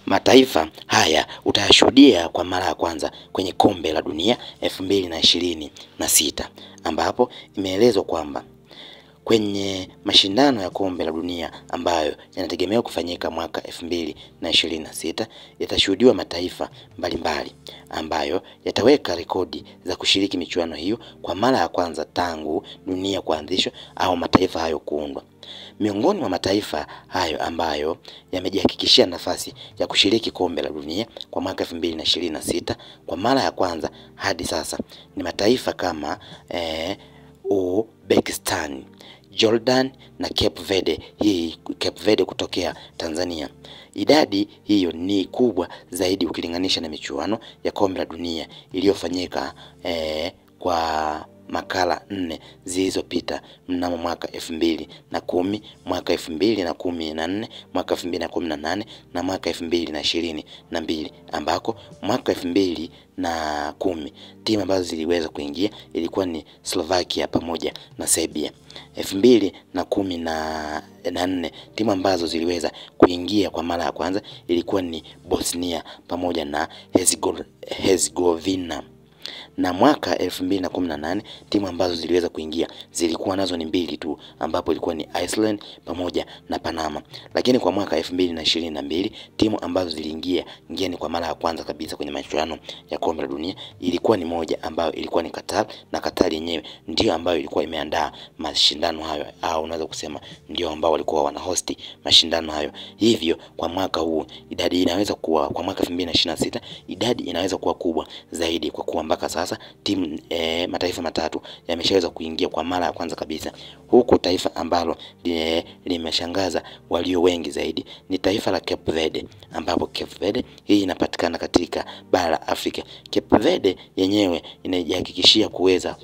Mataifa haya utayashuhudia kwa mara ya kwanza kwenye kombe la dunia 2026, ambapo imeelezwa kwamba kwenye mashindano ya kombe la dunia ambayo yanategemewa kufanyika mwaka 2026 yatashuhudiwa mataifa mbalimbali ambayo yataweka rekodi za kushiriki michuano hiyo kwa mara ya kwanza tangu dunia kuanzishwa au mataifa hayo kuundwa. Miongoni mwa mataifa hayo ambayo yamejihakikishia nafasi ya kushiriki kombe la dunia kwa mwaka 2026 kwa mara ya kwanza hadi sasa ni mataifa kama Uzbekistan, Jordan na Cape Verde. Hii Cape Verde kutokea Tanzania. Idadi hiyo ni kubwa zaidi ukilinganisha na michuano ya kombe la dunia iliyofanyika kwa makala 4 zilizopita mnamo mwaka 2010, mwaka 2014, mwaka 2018 na mwaka 2022, ambako mwaka 2010 timu ambazo ziliweza kuingia ilikuwa ni Slovakia pamoja na Serbia. 2014 timu ambazo ziliweza kuingia kwa mara ya kwanza ilikuwa ni Bosnia pamoja na Herzegovina. Na mwaka 2018 timu ambazo ziliweza kuingia zilikuwa nazo ni mbili tu, ambapo ilikuwa ni Iceland pamoja na Panama. Lakini kwa mwaka 2022 timu ambazo ziliingia ngeni kwa mara ya kwanza kabisa kwenye mashindano ya kombe la dunia ilikuwa ni moja, ambayo ilikuwa ni Qatar, na Qatar yenyewe ndio ambayo ilikuwa imeandaa mashindano hayo, au unaweza kusema ndio ambao walikuwa wanahosti mashindano hayo. Hivyo kwa mwaka huu idadi inaweza kuwa, kwa mwaka 2026 idadi inaweza kuwa kubwa zaidi, kwa kuwa mpaka sasa timu mataifa matatu yameshaweza kuingia kwa mara ya kwanza kabisa, huku taifa ambalo limeshangaza walio wengi zaidi ni taifa la Cape Verde, ambapo Cape Verde hii inapatikana katika bara la Afrika. Cape Verde yenyewe inajihakikishia kuweza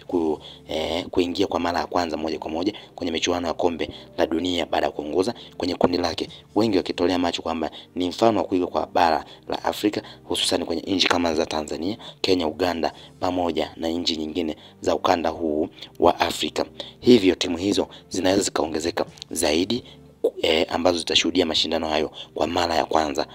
kuingia kwa mara ya kwanza moja kwa moja kwenye michuano ya kombe la dunia baada ya kuongoza kwenye kundi lake, wengi wakitolea macho kwamba ni mfano wa kuiga kwa bara la Afrika, hususan kwenye nchi kama za Tanzania, Kenya, Uganda pamoja na nchi nyingine za ukanda huu wa Afrika. Hivyo timu hizo zinaweza zikaongezeka zaidi ambazo zitashuhudia mashindano hayo kwa mara ya kwanza